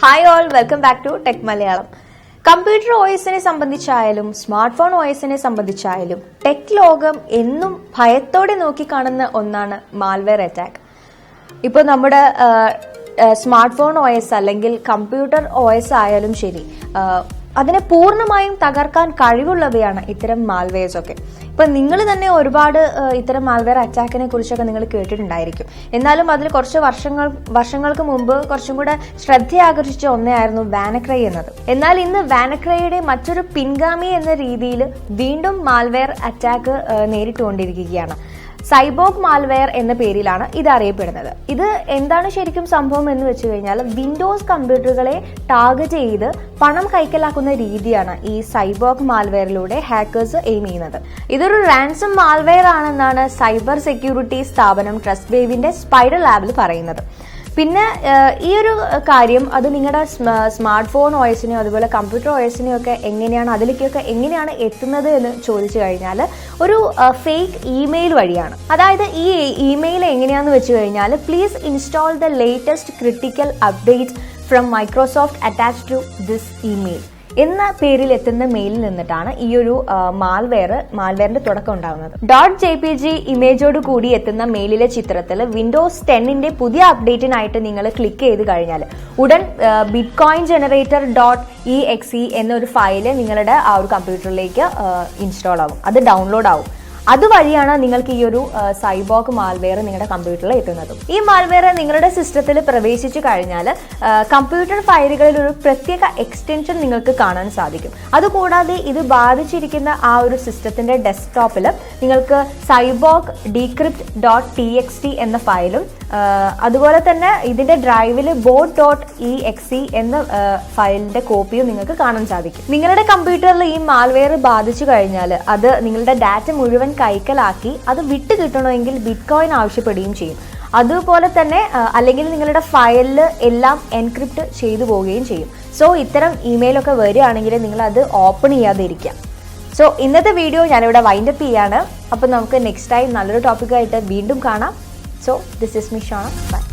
Hi all, welcome back to tech Malayalam. Computer OSനെ സംബന്ധിച്ചായാലും smart phone OSനെ സംബന്ധിച്ചായാലും ടെക് ലോകം എന്നും ഭയത്തോടെ നോക്കിക്കാണുന്ന ഒന്നാണ് മാൽവെയർ അറ്റാക്ക്. ഇപ്പോൾ നമ്മുടെ സ്മാർട്ട് ഫോൺ OS അല്ലെങ്കിൽ കമ്പ്യൂട്ടർ OS ആയാലും ശരി, അതിനെ പൂർണ്ണമായും തകർക്കാൻ കഴിവുള്ളവയാണ് ഇത്തരം മാൽവെയർസ് ഒക്കെ. ഇപ്പൊ നിങ്ങൾ തന്നെ ഒരുപാട് ഇത്തരം മാൽവെയർ അറ്റാക്കിനെ കുറിച്ചൊക്കെ നിങ്ങൾ കേട്ടിട്ടുണ്ടായിരിക്കും. എന്നാലും അതിൽ കുറച്ച് വർഷങ്ങൾക്ക് മുമ്പ് കുറച്ചും കൂടെ ശ്രദ്ധയാകർഷിച്ച ഒന്നായിരുന്നു വാനക്രൈ എന്നത്. എന്നാൽ ഇന്ന് വാനക്രൈയുടെ മറ്റൊരു പിൻഗാമി എന്ന രീതിയിൽ വീണ്ടും മാൽവെയർ അറ്റാക്ക് നേരിട്ടുകൊണ്ടിരിക്കുകയാണ്. സൈബോർഗ് മാൽവെയർ എന്ന പേരിലാണ് ഇത് അറിയപ്പെടുന്നത്. ഇത് എന്താണ് ശരിക്കും സംഭവം എന്ന് വെച്ച് കഴിഞ്ഞാൽ, വിൻഡോസ് കമ്പ്യൂട്ടറുകളെ ടാർഗറ്റ് ചെയ്ത് പണം കൈക്കലാക്കുന്ന രീതിയാണ് ഈ സൈബോർഗ് മാൽവെയറിലൂടെ ഹാക്കേഴ്സ് എയിം ചെയ്യുന്നത്. ഇതൊരു റാൻസം മാൽവെയർ ആണെന്നാണ് സൈബർ സെക്യൂരിറ്റി സ്ഥാപനം ട്രസ്റ്റ് വേവിന്റെ സ്പൈഡർ ലാബിൽ പറയുന്നത്. പിന്നെ ഈ ഒരു കാര്യം അത് നിങ്ങളുടെ സ്മാർട്ട് ഫോൺ OSനെയോ അതുപോലെ കമ്പ്യൂട്ടർ OSനെയോ ഒക്കെ അതിലേക്കൊക്കെ എങ്ങനെയാണ് എത്തുന്നത് എന്ന് ചോദിച്ചു കഴിഞ്ഞാൽ ഒരു ഫേക്ക് ഇമെയിൽ വഴിയാണ്. അതായത് ഈ ഇമെയിൽ എങ്ങനെയാണെന്ന് വെച്ച് കഴിഞ്ഞാൽ, please install the latest critical update from Microsoft attach to this email എന്ന പേരിൽ എത്തുന്ന മെയിലിൽ നിന്നിട്ടാണ് ഈ ഒരു മാൽവെയറിന്റെ തുടക്കം ഉണ്ടാകുന്നത്. .jpg ഇമേജോട് കൂടി എത്തുന്ന മെയിലിലെ ചിത്രത്തിൽ വിൻഡോസ് 10ന്റെ പുതിയ അപ്ഡേറ്റിനായിട്ട് നിങ്ങൾ ക്ലിക്ക് ചെയ്ത് കഴിഞ്ഞാൽ ഉടൻ ബിറ്റ്കോയിൻ ജനറേറ്റർ .exe എന്നൊരു ഫയല് നിങ്ങളുടെ ആ ഒരു കമ്പ്യൂട്ടറിലേക്ക് ഇൻസ്റ്റാൾ ആവും, അത് ഡൗൺലോഡ് ആവും. അതുവഴിയാണ് നിങ്ങൾക്ക് ഈ ഒരു സൈബോർഗ് മാൽവെയർ നിങ്ങളുടെ കമ്പ്യൂട്ടറിൽ എത്തുന്നത്. ഈ മാൽവെയർ നിങ്ങളുടെ സിസ്റ്റത്തിൽ പ്രവേശിച്ചു കഴിഞ്ഞാൽ കമ്പ്യൂട്ടർ ഫയലുകളിൽ ഒരു പ്രത്യേക എക്സ്റ്റൻഷൻ നിങ്ങൾക്ക് കാണാൻ സാധിക്കും. അതുകൂടാതെ ഇത് ബാധിച്ചിരിക്കുന്ന ആ ഒരു സിസ്റ്റത്തിന്റെ ഡെസ്ക്ടോപ്പിൽ നിങ്ങൾക്ക് സൈബോർഗ് decrypt.txt എന്ന ഫയലും അതുപോലെ തന്നെ ഇതിന്റെ ഡ്രൈവിൽ board.exe എന്ന ഫയലിന്റെ കോപ്പിയും നിങ്ങൾക്ക് കാണാൻ സാധിക്കും. നിങ്ങളുടെ കമ്പ്യൂട്ടറിൽ ഈ മാൽവെയർ ബാധിച്ചു കഴിഞ്ഞാൽ അത് നിങ്ങളുടെ ഡാറ്റ മുഴുവൻ കൈക്കലാക്കി അത് വിട്ടു കിട്ടണമെങ്കിൽ ബിറ്റ്കോയിൻ ആവശ്യപ്പെടുകയും ചെയ്യും. അതുപോലെ തന്നെ അല്ലെങ്കിൽ നിങ്ങളുടെ ഫയലിൽ എല്ലാം എൻക്രിപ്റ്റ് ചെയ്തു പോവുകയും ചെയ്യും. സോ ഇത്തരം ഇമെയിലൊക്കെ വരികയാണെങ്കിൽ നിങ്ങൾ അത് ഓപ്പൺ ചെയ്യാതെ ഇരിക്കുക. സോ ഇന്നത്തെ വീഡിയോ ഞാനിവിടെ വൈൻഡപ്പ് ചെയ്യാണ്. അപ്പം നമുക്ക് നെക്സ്റ്റ് ടൈം നല്ലൊരു ടോപ്പിക്കായിട്ട് വീണ്ടും കാണാം. So this is me, Shana. Bye.